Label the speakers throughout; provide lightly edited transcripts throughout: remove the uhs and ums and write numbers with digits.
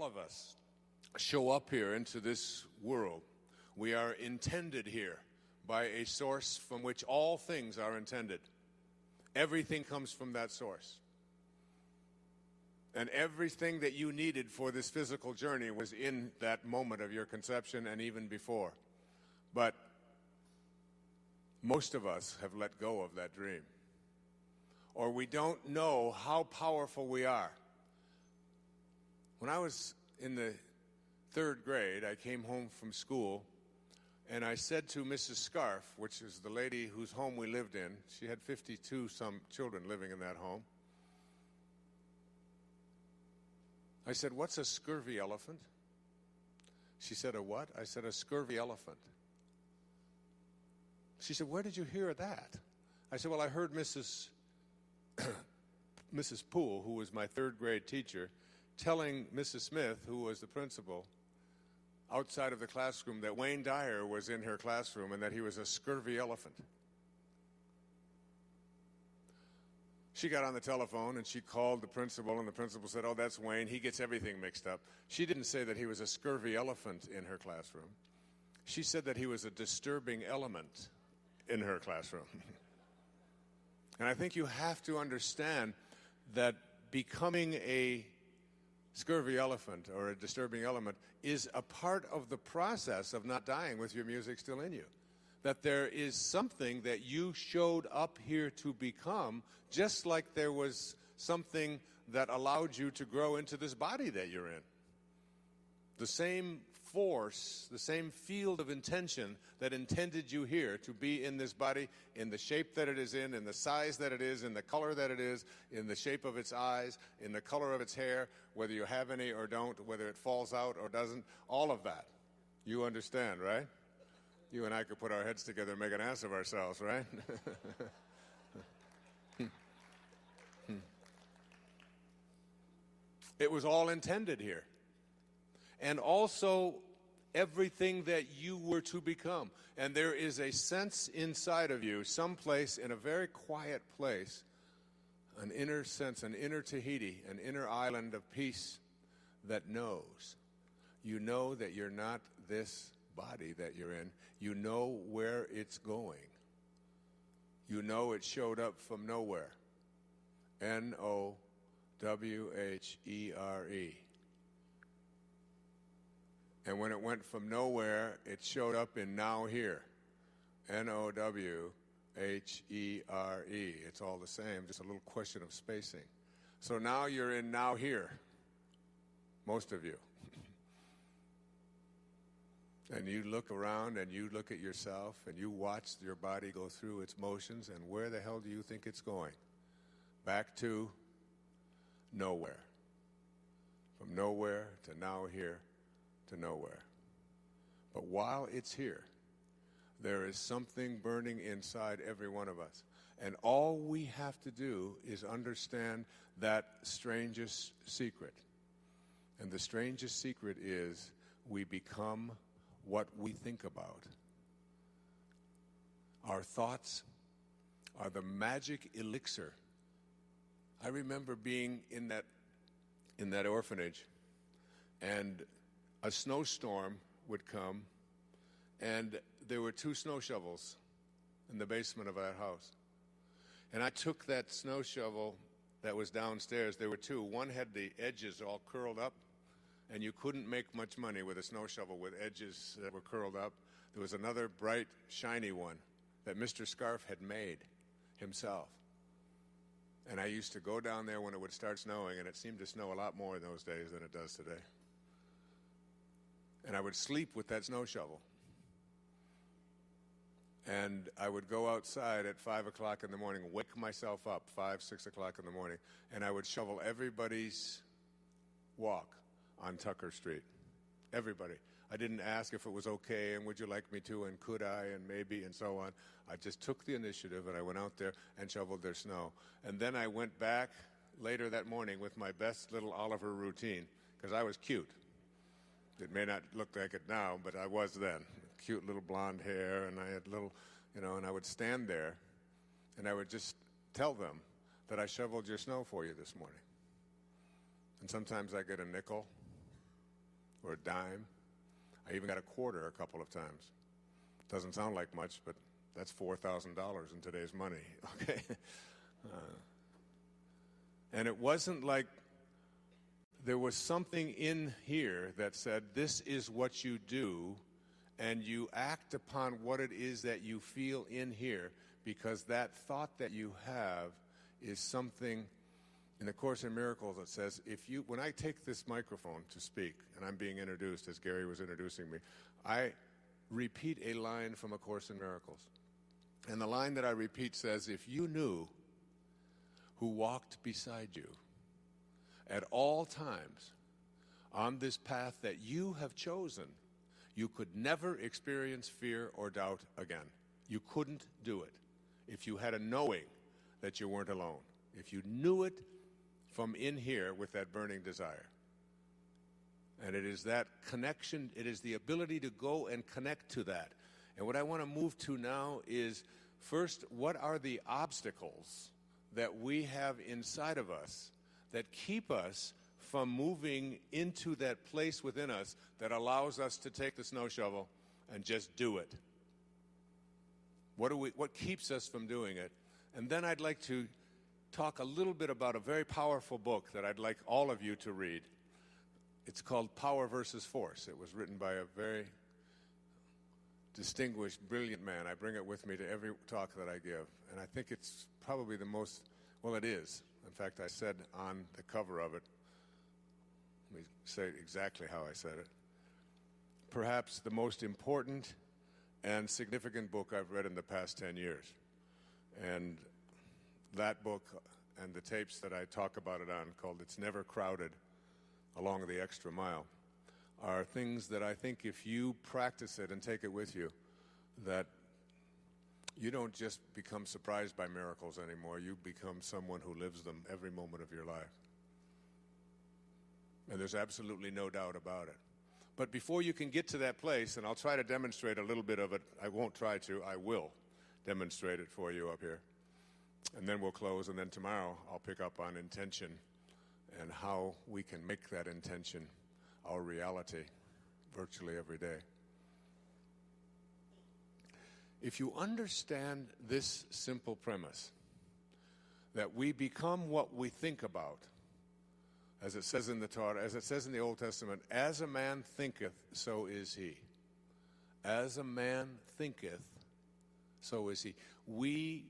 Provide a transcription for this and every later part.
Speaker 1: all of us show up here into this world, we are intended here by a source from which all things are intended. Everything comes from that source. And everything that you needed for this physical journey was in that moment of your conception and even before. But most of us have let go of that dream. Or we don't know how powerful we are. When I was in the 3rd grade, I came home from school, and I said to Mrs. Scarf, which is the lady whose home we lived in, she had 52-some children living in that home. I said, "What's a scurvy elephant?" She said, "A what?" I said, "A scurvy elephant." She said, "Where did you hear that?" I said, "Well, I heard Mrs. Poole, who was my 3rd grade teacher, telling Mrs. Smith, who was the principal, outside of the classroom that Wayne Dyer was in her classroom and that he was a scurvy elephant." She got on the telephone and she called the principal, and the principal said, "Oh, that's Wayne. He gets everything mixed up." She didn't say that he was a scurvy elephant in her classroom. She said that he was a disturbing element in her classroom. And I think you have to understand that becoming a scurvy elephant or a disturbing element is a part of the process of not dying with your music still in you. That there is something that you showed up here to become, just like there was something that allowed you to grow into this body that you're in. The same force, the same field of intention that intended you here to be in this body, in the shape that it is in the size that it is, in the color that it is, in the shape of its eyes, in the color of its hair, whether you have any or don't, whether it falls out or doesn't, all of that. You understand, right? You and I could put our heads together and make an ass of ourselves, right? It was all intended here. And also everything that you were to become. And there is a sense inside of you, someplace in a very quiet place, an inner sense, an inner Tahiti, an inner island of peace that knows. You know that you're not this body that you're in. You know where it's going. You know it showed up from nowhere. N-O-W-H-E-R-E. And when it went from nowhere, it showed up in now here. N-O-W-H-E-R-E. It's all the same, just a little question of spacing. So now you're in now here, most of you. And you look around and you look at yourself and you watch your body go through its motions, and where the hell do you think it's going? Back to nowhere. From nowhere to now here to nowhere. But while it's here, there is something burning inside every one of us. And all we have to do is understand that strangest secret. And the strangest secret is we become what we think about. Our thoughts are the magic elixir. I remember being in that orphanage, and a snowstorm would come, and there were 2 snow shovels in the basement of that house. And I took that snow shovel that was downstairs. There were 2. One had the edges all curled up, and you couldn't make much money with a snow shovel with edges that were curled up. There was another bright, shiny one that Mr. Scarf had made himself. And I used to go down there when it would start snowing, and it seemed to snow a lot more in those days than it does today. And I would sleep with that snow shovel. And I would go outside at 5 o'clock in the morning, wake myself up, 5, 6 o'clock in the morning, and I would shovel everybody's walk on Tucker Street. Everybody. I didn't ask if it was okay and would you like me to and could I and maybe and so on. I just took the initiative and I went out there and shoveled their snow. And then I went back later that morning with my best little Oliver routine, because I was cute. It may not look like it now, but I was then. Cute little blonde hair, and I had little, and I would stand there and I would just tell them that I shoveled your snow for you this morning. And sometimes I get a nickel, or a dime. I even got a quarter a couple of times. Doesn't sound like much, but that's $4,000 in today's money, okay? And it wasn't like there was something in here that said, this is what you do, and you act upon what it is that you feel in here, because that thought that you have is something in the Course in Miracles that says, when I take this microphone to speak, and I'm being introduced as Gary was introducing me, I repeat a line from A Course in Miracles. And the line that I repeat says, if you knew who walked beside you at all times on this path that you have chosen, you could never experience fear or doubt again. You couldn't do it if you had a knowing that you weren't alone. If you knew it from in here with that burning desire. And it is that connection, it is the ability to go and connect to that. And what I want to move to now is, first, what are the obstacles that we have inside of us that keep us from moving into that place within us that allows us to take the snow shovel and just do it? What keeps us from doing it? And then I'd like to talk a little bit about a very powerful book that I'd like all of you to read. It's called Power versus Force. It was written by a very distinguished, brilliant man. I bring it with me to every talk that I give. And I think it's probably the most, well, it is. In fact, I said on the cover of it, let me say exactly how I said it, perhaps the most important and significant book I've read in the past 10 years. And that book and the tapes that I talk about it on, called It's Never Crowded, Along the Extra Mile, are things that I think if you practice it and take it with you, that you don't just become surprised by miracles anymore. You become someone who lives them every moment of your life. And there's absolutely no doubt about it. But before you can get to that place, and I'll try to demonstrate a little bit of it, I won't try to, I will demonstrate it for you up here. And then we'll close, and then tomorrow I'll pick up on intention and how we can make that intention our reality virtually every day. If you understand this simple premise, that we become what we think about, as it says in the Torah, as it says in the Old Testament, as a man thinketh, so is he. As a man thinketh, so is he. We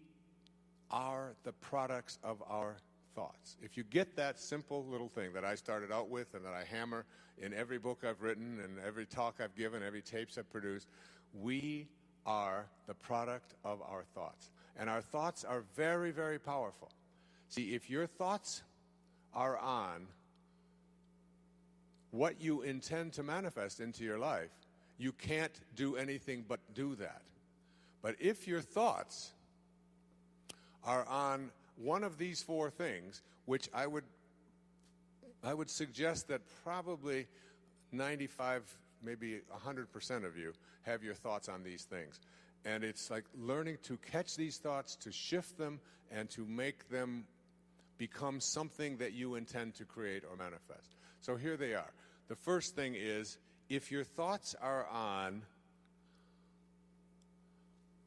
Speaker 1: are the products of our thoughts. If you get that simple little thing that I started out with and that I hammer in every book I've written and every talk I've given, every tapes I've produced, we are the product of our thoughts. And our thoughts are very, very powerful. See, if your thoughts are on what you intend to manifest into your life, you can't do anything but do that. But if your thoughts are on one of these four things, which I would suggest that probably 95, maybe 100% of you have your thoughts on these things. And it's like learning to catch these thoughts, to shift them, and to make them become something that you intend to create or manifest. So here they are. The first thing is, if your thoughts are on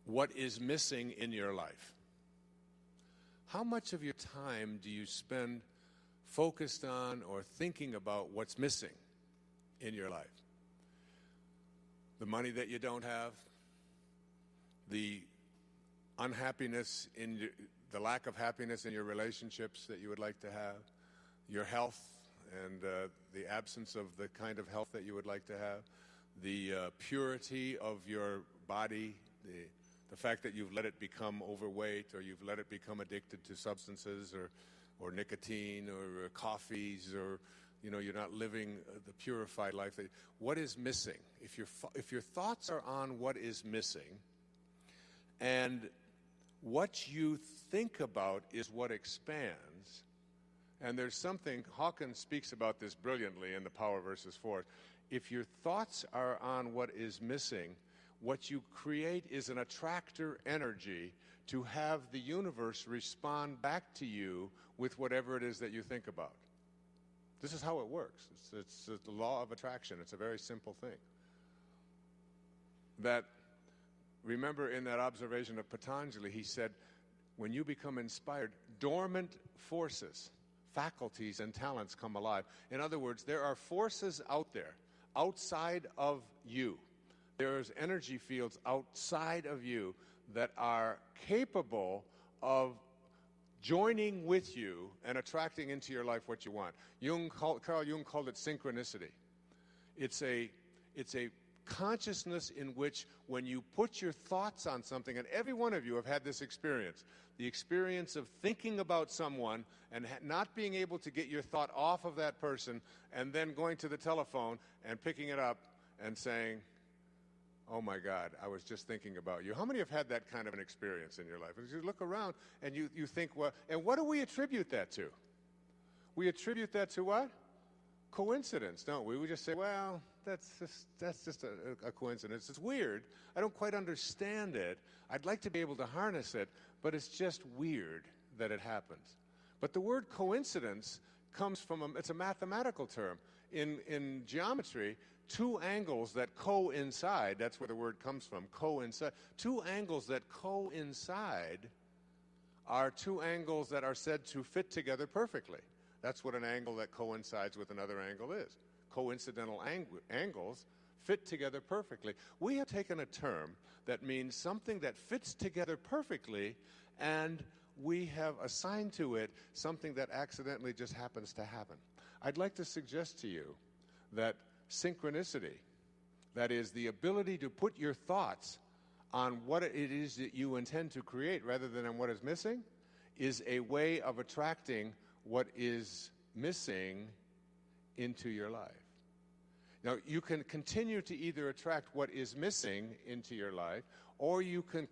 Speaker 1: what is missing in your life, how much of your time do you spend focused on or thinking about what's missing in your life? The money that you don't have, the unhappiness the lack of happiness in your relationships that you would like to have, your health and the absence of the kind of health that you would like to have, the purity of your body, the fact that you've let it become overweight or you've let it become addicted to substances or nicotine or coffees, or you're not living the purified life. What is missing? If your thoughts are on what is missing, and what you think about is what expands, and there's something, Hawkins speaks about this brilliantly in The Power versus Force. If your thoughts are on what is missing, what you create is an attractor energy to have the universe respond back to you with whatever it is that you think about. This is how it works. It's the law of attraction. It's a very simple thing. That, remember in that observation of Patanjali, he said, when you become inspired, dormant forces, faculties, and talents come alive. In other words, there are forces out there, outside of you. There's energy fields outside of you that are capable of joining with you and attracting into your life what you want. Carl Jung called it synchronicity. It's a consciousness in which when you put your thoughts on something, and every one of you have had this experience, the experience of thinking about someone and not being able to get your thought off of that person, and then going to the telephone and picking it up and saying, oh my God, I was just thinking about you. How many have had that kind of an experience in your life? As you look around and you think, well, and what do we attribute that to? We attribute that to what? Coincidence, don't we? We just say, well, that's just a coincidence. It's weird. I don't quite understand it. I'd like to be able to harness it, but it's just weird that it happens. But the word coincidence comes from, it's a mathematical term. In geometry, two angles that coincide, that's where the word comes from, coincide. Two angles that coincide are two angles that are said to fit together perfectly. That's what an angle that coincides with another angle is. Coincidental angles fit together perfectly. We have taken a term that means something that fits together perfectly, and we have assigned to it something that accidentally just happens to happen. I'd like to suggest to you that synchronicity, that is the ability to put your thoughts on what it is that you intend to create rather than on what is missing, is a way of attracting what is missing into your life. Now, you can continue to either attract what is missing into your life, or you can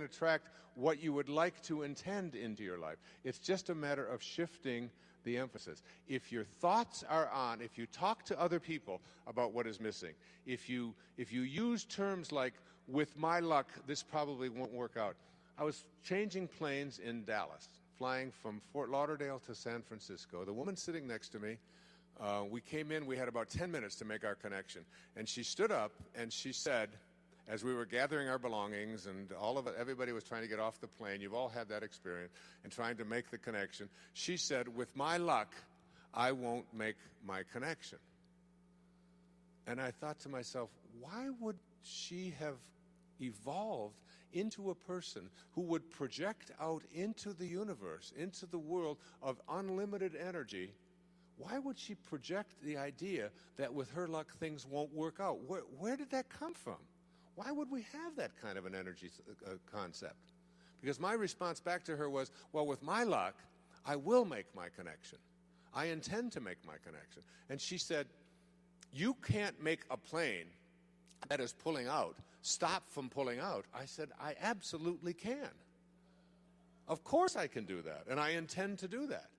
Speaker 1: attract what you would like to intend into your life. It's just a matter of shifting the emphasis. If your thoughts are on, if you talk to other people about what is missing, if you use terms like, with my luck, this probably won't work out. I was changing planes in Dallas, flying from Fort Lauderdale to San Francisco. The woman sitting next to me, we came in, we had about 10 minutes to make our connection. And she stood up and she said, as we were gathering our belongings and everybody was trying to get off the plane, you've all had that experience, and trying to make the connection, she said, with my luck, I won't make my connection. And I thought to myself, why would she have evolved into a person who would project out into the universe, into the world of unlimited energy? Why would she project the idea that with her luck things won't work out? Where did that come from? Why would we have that kind of an energy concept? Because my response back to her was, well, with my luck, I will make my connection. I intend to make my connection. And she said, you can't make a plane that is pulling out stop from pulling out. I said, I absolutely can. Of course I can do that, and I intend to do that.